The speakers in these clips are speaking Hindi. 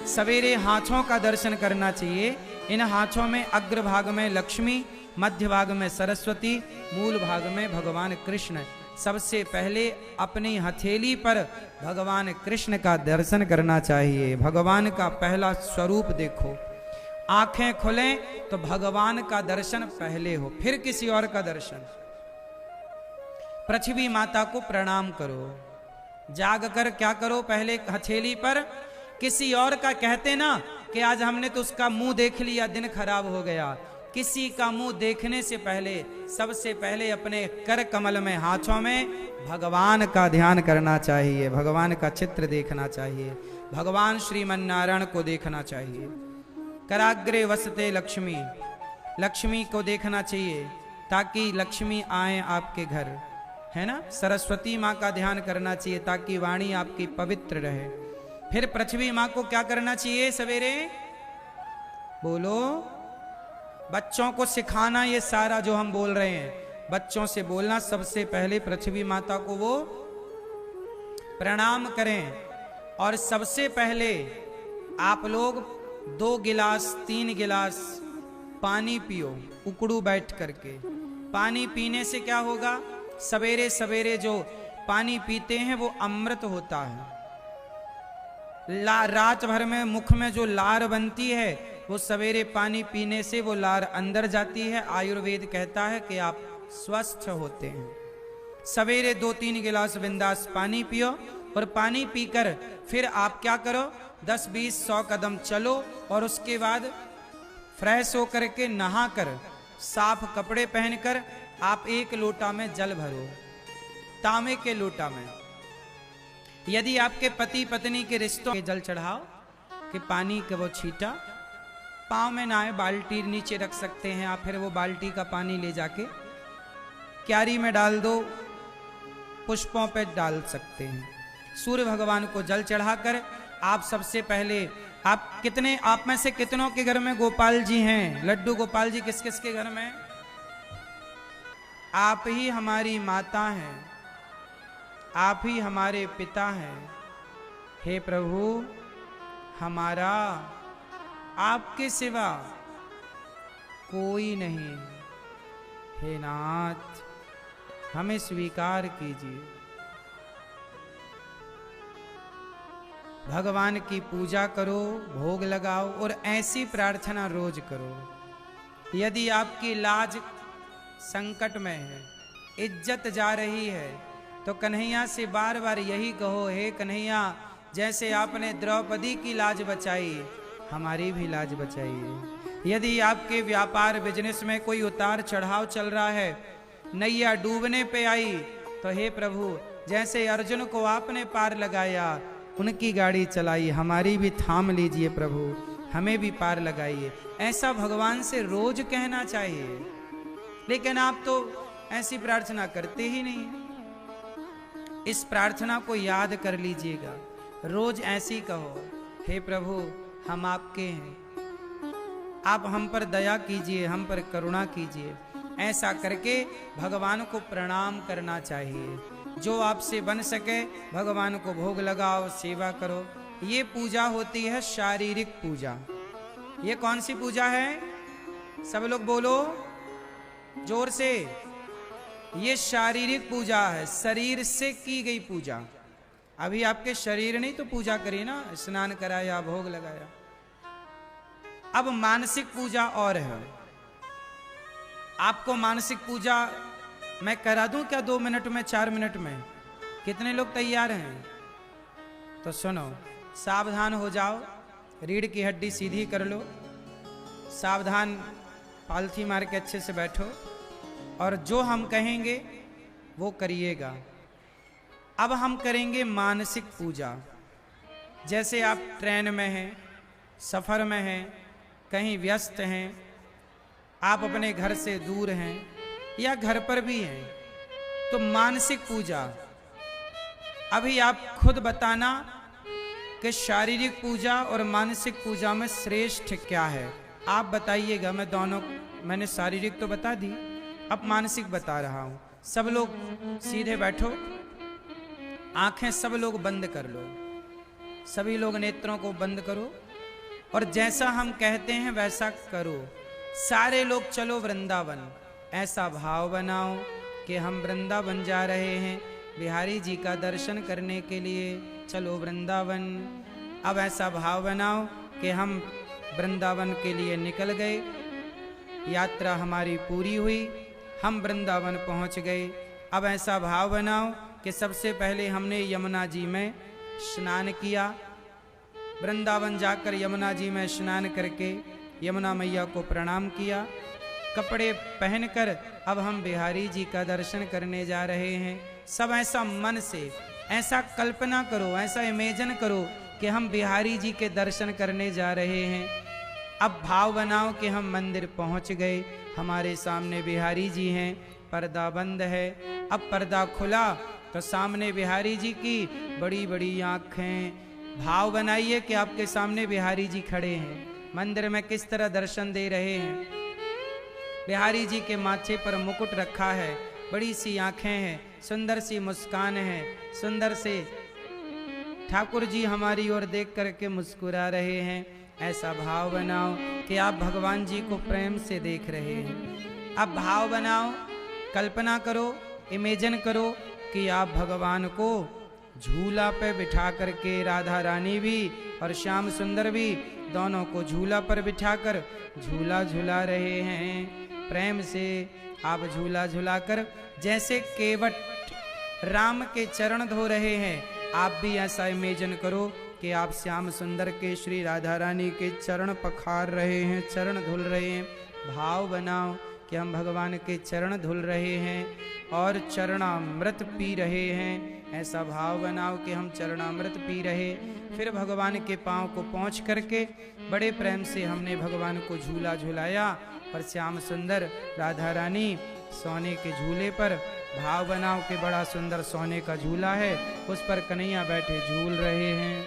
सवेरे हाथों का दर्शन करना चाहिए। इन हाथों में अग्र भाग में लक्ष्मी, मध्य भाग में सरस्वती, मूल भाग में भगवान कृष्ण। सबसे पहले अपनी हथेली पर भगवान कृष्ण का दर्शन करना चाहिए। भगवान का पहला स्वरूप देखो, आंखें खुलें तो भगवान का दर्शन पहले हो, फिर किसी और का दर्शन। पृथ्वी माता को प्रणाम करो, जाग कर क्या करो, पहले हथेली पर किसी और का कहते ना कि आज हमने तो उसका मुंह देख लिया, दिन खराब हो गया। किसी का मुंह देखने से पहले सबसे पहले अपने कर कमल में, हाथों में भगवान का ध्यान करना चाहिए, भगवान का चित्र देखना चाहिए, भगवान श्रीमन्नारायण को देखना चाहिए। कराग्रे वसते लक्ष्मी, लक्ष्मी को देखना चाहिए ताकि लक्ष्मी आए आपके घर, है ना। सरस्वती माँ का ध्यान करना चाहिए ताकि वाणी आपकी पवित्र रहे। फिर पृथ्वी माँ को क्या करना चाहिए सवेरे, बोलो। बच्चों को सिखाना, ये सारा जो हम बोल रहे हैं बच्चों से बोलना। सबसे पहले पृथ्वी माता को वो प्रणाम करें, और सबसे पहले आप लोग 2 गिलास 3 गिलास पानी पियो, उकड़ू बैठ करके। पानी पीने से क्या होगा, सवेरे सवेरे जो पानी पीते हैं वो अमृत होता है। रात भर में मुख में जो लार बनती है वो सवेरे पानी पीने से वो लार अंदर जाती है। आयुर्वेद कहता है कि आप स्वस्थ होते हैं। सवेरे 2-3 गिलास बिंदास पानी पियो, और पानी पीकर फिर आप क्या करो, 10-20-100 कदम चलो, और उसके बाद फ्रेश होकर के नहा कर, साफ कपड़े पहनकर आप 1 लोटा में जल भरो, तांबे के लोटा में। यदि आपके पति पत्नी के रिश्तों के जल चढ़ाओ कि पानी के वो छीटा, पाँव में ना आए, बाल्टी नीचे रख सकते हैं आप। फिर वो बाल्टी का पानी ले जाके क्यारी में डाल दो, पुष्पों पे डाल सकते हैं। सूर्य भगवान को जल चढ़ाकर आप सबसे पहले, आप में से कितनों के घर में गोपाल जी हैं, लड्डू गोपाल जी किस किस के घर में? आप ही हमारी माता हैं, आप ही हमारे पिता हैं। हे प्रभु, हमारा आपके सिवा कोई नहीं। हे नाथ, हमें स्वीकार कीजिए। भगवान की पूजा करो, भोग लगाओ, और ऐसी प्रार्थना रोज करो। यदि आपकी लाज संकट में है, इज्जत जा रही है, तो कन्हैया से बार बार यही कहो, हे कन्हैया, जैसे आपने द्रौपदी की लाज बचाई, हमारी भी लाज बचाइए। यदि आपके व्यापार बिजनेस में कोई उतार चढ़ाव चल रहा है, नैया डूबने पे आई, तो हे प्रभु, जैसे अर्जुन को आपने पार लगाया, उनकी गाड़ी चलाई, हमारी भी थाम लीजिए प्रभु, हमें भी पार लगाइए। ऐसा भगवान से रोज कहना चाहिए। लेकिन आप तो ऐसी प्रार्थना करते ही नहीं। इस प्रार्थना को याद कर लीजिएगा, रोज ऐसी कहो, हे प्रभु, हम आपके हैं, आप हम पर दया कीजिए, हम पर करुणा कीजिए। ऐसा करके भगवान को प्रणाम करना चाहिए। जो आपसे बन सके भगवान को भोग लगाओ, सेवा करो। ये पूजा होती है शारीरिक पूजा। ये कौन सी पूजा है, सब लोग बोलो जोर से। ये शारीरिक पूजा है, शरीर से की गई पूजा। अभी आपके शरीर नहीं तो पूजा करी ना, स्नान कराया, भोग लगाया। अब मानसिक पूजा और है। आपको मानसिक पूजा मैं करा दूं क्या 2 मिनट में, 4 मिनट में? कितने लोग तैयार हैं? तो सुनो, सावधान हो जाओ, रीढ़ की हड्डी सीधी कर लो, सावधान पालथी मार के अच्छे से बैठो, और जो हम कहेंगे वो करिएगा। अब हम करेंगे मानसिक पूजा। जैसे आप ट्रेन में हैं, सफ़र में हैं, कहीं व्यस्त हैं, आप अपने घर से दूर हैं या घर पर भी हैं, तो मानसिक पूजा। अभी आप खुद बताना कि शारीरिक पूजा और मानसिक पूजा में श्रेष्ठ क्या है। आप बताइएगा। मैं दोनों, मैंने शारीरिक तो बता दी, अब मानसिक बता रहा हूं। सब लोग सीधे बैठो, आंखें सब लोग बंद कर लो, सभी लोग नेत्रों को बंद करो और जैसा हम कहते हैं वैसा करो। सारे लोग चलो वृंदावन, ऐसा भाव बनाओ कि हम वृंदावन जा रहे हैं बिहारी जी का दर्शन करने के लिए, चलो वृंदावन। अब ऐसा भाव बनाओ कि हम वृंदावन के लिए निकल गए, यात्रा हमारी पूरी हुई, हम वृंदावन पहुंच गए। अब ऐसा भाव बनाओ कि सबसे पहले हमने यमुना जी में स्नान किया, वृंदावन जाकर यमुना जी में स्नान करके यमुना मैया को प्रणाम किया, कपड़े पहनकर अब हम बिहारी जी का दर्शन करने जा रहे हैं। सब ऐसा मन से ऐसा कल्पना करो, ऐसा इमेजिन करो कि हम बिहारी जी के दर्शन करने जा रहे हैं। अब भाव बनाओ कि हम मंदिर पहुंच गए, हमारे सामने बिहारी जी हैं, पर्दा बंद है। अब पर्दा खुला तो सामने बिहारी जी की बड़ी बड़ी आंखें। भाव बनाइए कि आपके सामने बिहारी जी खड़े हैं, मंदिर में किस तरह दर्शन दे रहे हैं। बिहारी जी के माथे पर मुकुट रखा है, बड़ी सी आंखें हैं, सुंदर सी मुस्कान है, सुंदर से ठाकुर जी हमारी ओर देख करके मुस्कुरा रहे हैं। ऐसा भाव बनाओ कि आप भगवान जी को प्रेम से देख रहे हैं। अब भाव बनाओ, कल्पना करो, इमेजिन करो कि आप भगवान को झूला पे बिठा करके, राधा रानी भी और श्याम सुंदर भी, दोनों को झूला पर बिठाकर झूला झूला रहे हैं। प्रेम से आप झूला झूलाकर जैसे केवट राम के चरण धो रहे हैं, आप भी ऐसा इमेजिन करो कि आप श्याम सुंदर के, श्री राधा रानी के चरण पखार रहे हैं, चरण धुल रहे हैं। भाव बनाओ कि हम भगवान के चरण धुल रहे हैं और चरणामृत पी रहे हैं। ऐसा भाव बनाओ कि हम चरणामृत पी रहे। फिर भगवान के पांव को पहुँच करके बड़े प्रेम से हमने भगवान को झूला झुलाया और श्याम सुंदर राधा रानी सोने के झूले पर। भाव बनाओ कि बड़ा सुंदर सोने का झूला है, उस पर कन्हैया बैठे झूल रहे हैं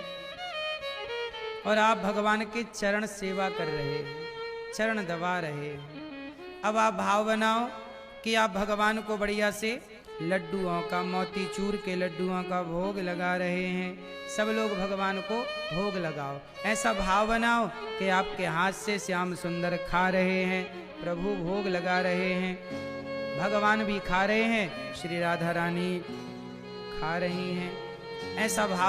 और आप भगवान के चरण सेवा कर रहे हैं, चरण दबा रहे हैं। अब आप भाव बनाओ कि आप भगवान को बढ़िया से लड्डुओं का, मोतीचूर के लड्डुओं का भोग लगा रहे हैं। सब लोग भगवान को भोग लगाओ। ऐसा भाव बनाओ कि आपके हाथ से श्याम सुंदर खा रहे हैं, प्रभु भोग लगा रहे हैं, भगवान भी खा रहे हैं, श्री राधा रानी खा रही हैं। ऐसा भाव